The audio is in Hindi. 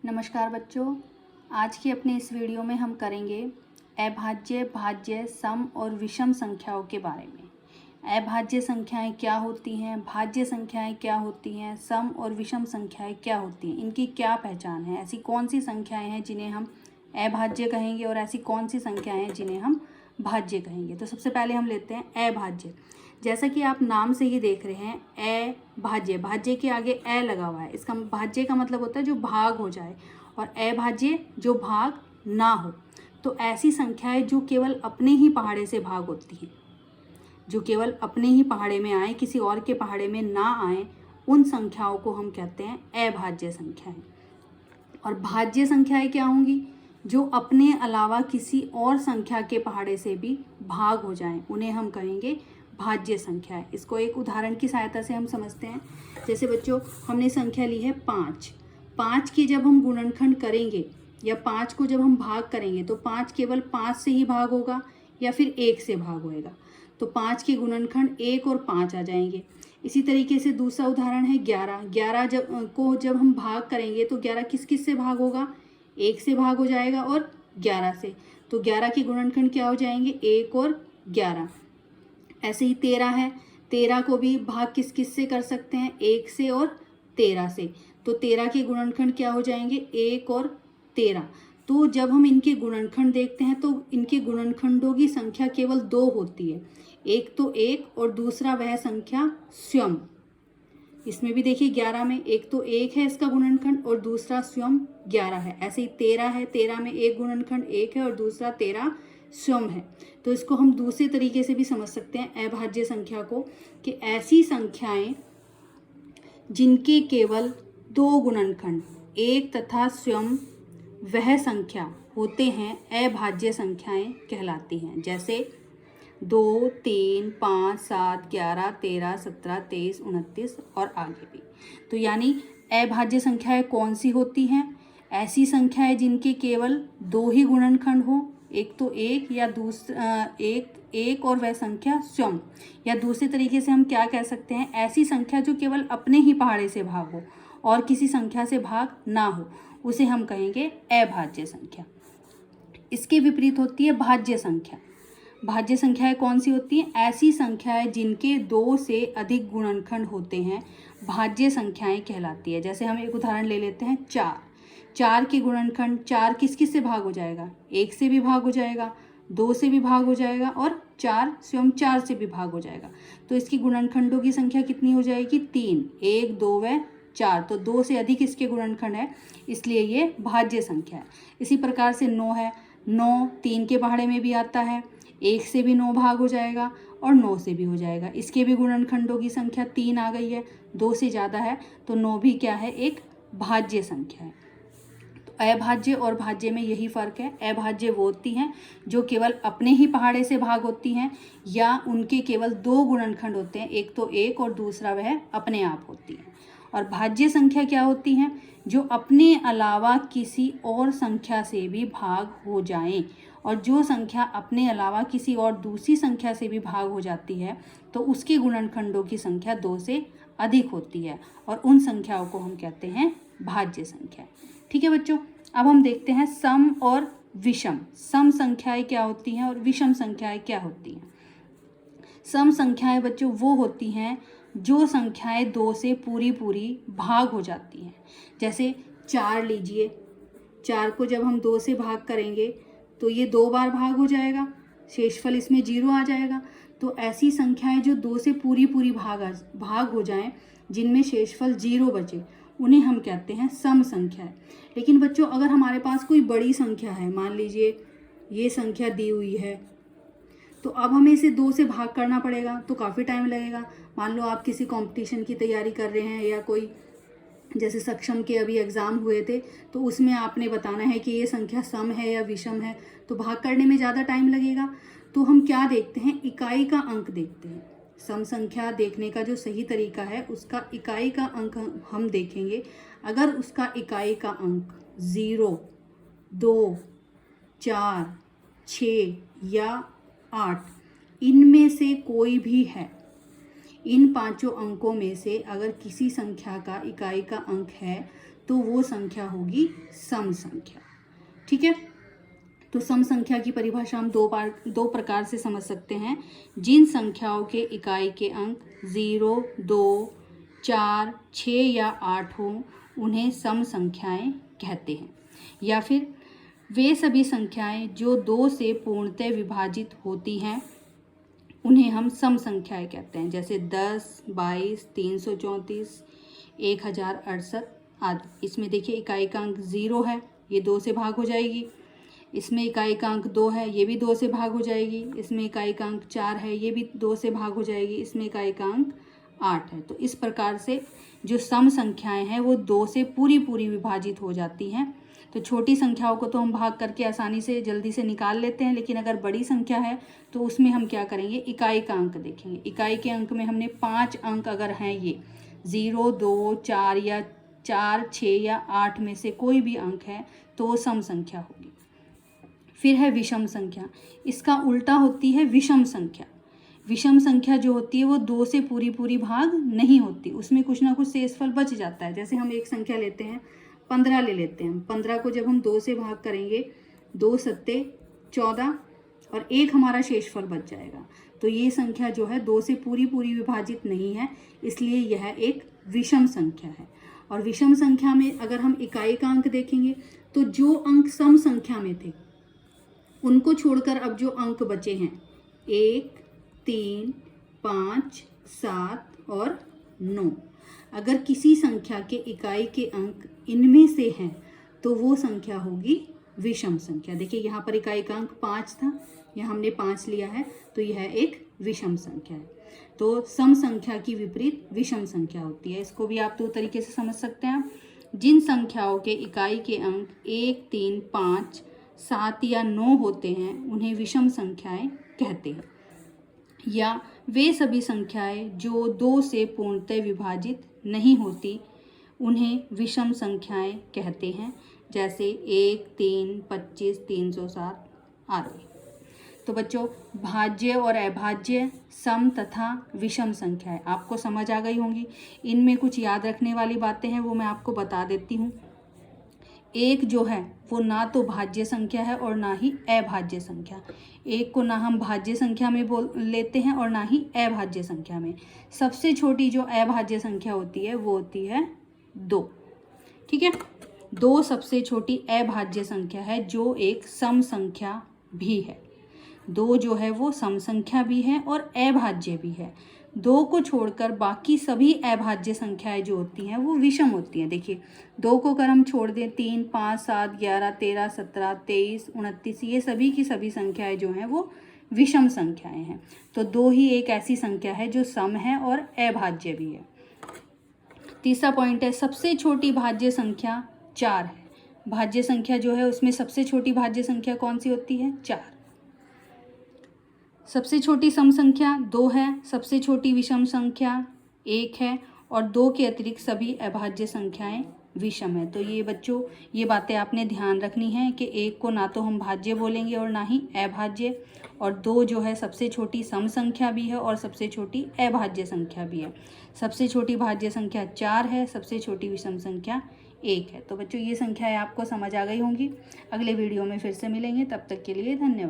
नमस्कार बच्चों, आज की अपने इस वीडियो में हम करेंगे अभाज्य, भाज्य, सम और विषम संख्याओं के बारे में। अभाज्य संख्याएं क्या होती हैं, भाज्य संख्याएं क्या होती हैं, सम और विषम संख्याएं क्या होती हैं, इनकी क्या पहचान है, ऐसी कौन सी संख्याएं हैं जिन्हें हम अभाज्य कहेंगे और ऐसी कौन सी संख्याएं हैं जिन्हें हम भाज्य कहेंगे। तो सबसे पहले हम लेते हैं अभाज्य। जैसा कि आप नाम से ही देख रहे हैं अभाज्य, भाज्य के आगे अ लगा हुआ है। इसका भाज्य का मतलब होता है जो भाग हो जाए, और अभाज्य जो भाग ना हो। तो ऐसी संख्याएं जो केवल अपने ही पहाड़े से भाग होती हैं, जो केवल अपने ही पहाड़े में आए, किसी और के पहाड़े में ना आए, उन संख्याओं को हम कहते हैं अभाज्य संख्याएं। और भाज्य संख्याएं क्या होंगी? जो अपने अलावा किसी और संख्या के पहाड़े से भी भाग हो जाएं, उन्हें हम कहेंगे भाज्य संख्या है। इसको एक उदाहरण की सहायता से हम समझते हैं। जैसे बच्चों, हमने संख्या ली है 5। 5 की जब हम गुणनखंड करेंगे या 5 को जब हम भाग करेंगे तो 5 केवल 5 से ही भाग होगा या फिर 1 से भाग होएगा। तो 5 के गुणनखंड 1 और 5 आ जाएंगे। इसी तरीके से दूसरा उदाहरण है 11। 11 जब हम भाग करेंगे तो 11 किस किस से भाग होगा? 1 से भाग हो जाएगा और 11 से। तो 11 के गुणनखंड क्या हो जाएंगे? 1 और 11। ऐसे ही 13 है। 13 को भी भाग किस किस से कर सकते हैं? 1 से और 13 से। तो 13 के गुणनखंड क्या हो जाएंगे? 1 और 13। तो जब हम इनके गुणनखंड देखते हैं तो इनके गुणनखंडों की संख्या केवल 2 होती है। एक तो 1 और दूसरा वह संख्या स्वयं। इसमें भी देखिए 11 में एक तो 1 है इसका गुणनखंड और दूसरा स्वयं 11 है। ऐसे ही 13 है। 13 में एक गुणनखंड 1 है और दूसरा 13 स्वयं है। तो इसको हम दूसरे तरीके से भी समझ सकते हैं अभाज्य संख्या को, कि ऐसी संख्याएं जिनके केवल 2 गुणनखंड 1 तथा स्वयं वह संख्या होते हैं अभाज्य संख्याएं कहलाती हैं। जैसे 2, 3, 5, 7, 11, 13, 17, 23, 29 और आगे भी। तो यानी अभाज्य संख्याएं कौन सी होती हैं? ऐसी संख्याएं जिनके केवल 2 ही गुणनखंड हो, एक तो 1 या दूसरा एक और वह संख्या स्वयं। या दूसरे तरीके से हम क्या कह सकते हैं? ऐसी संख्या जो केवल अपने ही पहाड़े से भाग हो और किसी संख्या से भाग ना हो, उसे हम कहेंगे अभाज्य संख्या। इसके विपरीत होती है भाज्य संख्या। भाज्य संख्याएं कौन सी होती हैं? ऐसी संख्याएं जिनके 2 से अधिक गुणनखंड होते हैं भाज्य संख्याएं कहलाती है। जैसे हम एक उदाहरण ले लेते हैं 4। 4 के गुणनखंड 4 किस किस से भाग हो जाएगा? 1 से भी भाग हो जाएगा, 2 से भी भाग हो जाएगा और 4 स्वयं 4 से भी भाग हो जाएगा। तो इसकी गुणनखंडों की संख्या कितनी हो जाएगी? 3। 1, 2 व 4। तो 2 से अधिक इसके गुणनखंड है, इसलिए ये भाज्य संख्या है। इसी प्रकार से 9 है। 9 3 के पहाड़े में भी आता है। 1 से भी 9 भाग हो जाएगा और 9 से भी हो जाएगा। इसके भी गुणनखंडों की संख्या 3 आ गई है, 2 से ज़्यादा है, तो 9 भी क्या है? एक भाज्य संख्या है। तो अभाज्य और भाज्य में यही फ़र्क है। अभाज्य वो होती हैं जो केवल अपने ही पहाड़े से भाग होती हैं या उनके केवल 2 गुणनखंड होते हैं, एक तो 1 और दूसरा वह अपने आप होती है। और भाज्य संख्या क्या होती हैं? जो अपने अलावा किसी और संख्या से भी भाग हो जाएं। और जो संख्या अपने अलावा किसी और दूसरी संख्या से भी भाग हो जाती है तो उसके गुणनखंडों की संख्या 2 से अधिक होती है, और उन संख्याओं को हम कहते हैं भाज्य संख्या। ठीक है बच्चों, अब हम देखते हैं सम और विषम। सम संख्याएं क्या होती हैं और विषम संख्याएं क्या होती हैं? सम संख्याएं बच्चों वो होती हैं जो संख्याएं 2 से पूरी भाग हो जाती हैं। जैसे 4 लीजिए। 4 को जब हम 2 से भाग करेंगे तो ये 2 बार भाग हो जाएगा, शेषफल इसमें 0 आ जाएगा। तो ऐसी संख्याएं जो 2 से पूरी भाग हो जाएं, जिनमें शेषफल 0 बचे, उन्हें हम कहते हैं सम संख्याएं। लेकिन बच्चों, अगर हमारे पास कोई बड़ी संख्या है, मान लीजिए ये संख्या दी हुई है, तो अब हमें इसे 2 से भाग करना पड़ेगा, तो काफ़ी टाइम लगेगा। मान लो आप किसी कंपटीशन की तैयारी कर रहे हैं या कोई, जैसे सक्षम के अभी एग्ज़ाम हुए थे, तो उसमें आपने बताना है कि ये संख्या सम है या विषम है, तो भाग करने में ज़्यादा टाइम लगेगा। तो हम क्या देखते हैं? इकाई का अंक देखते हैं। सम संख्या देखने का जो सही तरीका है, उसका इकाई का अंक हम देखेंगे। अगर उसका इकाई का अंक 0, 2, 4, 6 या 8 इनमें से कोई भी है, इन 5 अंकों में से अगर किसी संख्या का इकाई का अंक है तो वो संख्या होगी सम संख्या। ठीक है, तो सम संख्या की परिभाषा हम दो प्रकार से समझ सकते हैं। जिन संख्याओं के इकाई के अंक 0, 2, 4, 6 या 8 हो उन्हें सम संख्याएं कहते हैं। या फिर वे सभी संख्याएं जो 2 से पूर्णतः विभाजित होती हैं उन्हें हम सम संख्याएं कहते हैं, जैसे 10, 22, 334, 1068 आदि। इसमें देखिए इकाई का अंक 0 है, ये 2 से भाग हो जाएगी। इसमें इकाई का अंक 2 है, ये भी 2 से भाग हो जाएगी। इसमें इकाई का अंक 4 है, ये भी 2 से भाग हो जाएगी। इसमें इकाई का अंक 8 है। तो इस प्रकार से जो सम संख्याएं हैं वो 2 से पूरी विभाजित हो जाती हैं। तो छोटी संख्याओं को तो हम भाग करके आसानी से जल्दी से निकाल लेते हैं, लेकिन अगर बड़ी संख्या है तो उसमें हम क्या करेंगे, इकाई का अंक देखेंगे। इकाई के अंक में हमने 5 अंक अगर हैं, ये 0, 2, 4 या 4, 6 या 8 में से कोई भी अंक है तो वो सम संख्या होगी। फिर है विषम संख्या, इसका उल्टा होती है विषम संख्या। विषम संख्या जो होती है वो 2 से पूरी भाग नहीं होती, उसमें कुछ ना कुछ शेषफल बच जाता है। जैसे हम एक संख्या लेते हैं, 15 ले लेते हैं। 15 को जब हम 2 से भाग करेंगे, 2 सत्ते 14 और 1 हमारा शेषफल बच जाएगा। तो ये संख्या जो है 2 से पूरी विभाजित नहीं है, इसलिए यह एक विषम संख्या है। और विषम संख्या में अगर हम इकाई का अंक देखेंगे तो जो अंक सम संख्या में थे उनको छोड़कर अब जो अंक बचे हैं 1, 3, 5, 7 और 9, अगर किसी संख्या के इकाई के अंक इनमें से हैं तो वो संख्या होगी विषम संख्या। देखिए यहाँ पर इकाई का अंक 5 था, यहाँ हमने 5 लिया है, तो यह एक विषम संख्या है। तो सम संख्या की विपरीत विषम संख्या होती है। इसको भी आप 2 तरीके से समझ सकते हैं। जिन संख्याओं के इकाई के अंक 1, 3, 5, 7 या 9 होते हैं उन्हें विषम संख्याएं कहते हैं। या वे सभी संख्याएं जो 2 से पूर्णतः विभाजित नहीं होती उन्हें विषम संख्याएं कहते हैं, जैसे 1, 3, 25, 307 आदि। तो बच्चों, भाज्य और अभाज्य, सम तथा विषम संख्याएं आपको समझ आ गई होंगी। इनमें कुछ याद रखने वाली बातें हैं, वो मैं आपको बता देती हूँ। एक जो है वो ना तो भाज्य संख्या है और ना ही अभाज्य संख्या। एक को ना हम भाज्य संख्या में लेते हैं और ना ही अभाज्य संख्या में। सबसे छोटी जो अभाज्य संख्या होती है वो होती है 2। ठीक है, 2 सबसे छोटी अभाज्य संख्या है जो एक सम संख्या भी है। 2 जो है वो सम संख्या भी है और अभाज्य भी है। 2 को छोड़कर बाकी सभी अभाज्य संख्याएं जो होती हैं वो विषम होती हैं। देखिए 2 को अगर हम छोड़ दें, 3, 5, 7, 11, 13, 17, 23, 29, ये सभी की सभी संख्याएं जो हैं वो विषम संख्याएं हैं। तो 2 ही एक ऐसी संख्या है जो सम है और अभाज्य भी है। तीसरा पॉइंट है, सबसे छोटी भाज्य संख्या 4 है। भाज्य संख्या जो है उसमें सबसे छोटी भाज्य संख्या कौन सी होती है? 4। सबसे छोटी सम संख्या 2 है, सबसे छोटी विषम संख्या 1 है और 2 के अतिरिक्त सभी अभाज्य संख्याएं विषम है। तो ये बच्चों, ये बातें आपने ध्यान रखनी है कि 1 को ना तो हम भाज्य बोलेंगे और ना ही अभाज्य, और 2 जो है सबसे छोटी सम संख्या भी है और सबसे छोटी अभाज्य संख्या भी है। सबसे छोटी भाज्य संख्या 4 है, सबसे छोटी विषम संख्या 1 है। तो बच्चों, ये संख्याएं आपको समझ आ गई होंगी। अगले वीडियो में फिर से मिलेंगे, तब तक के लिए धन्यवाद।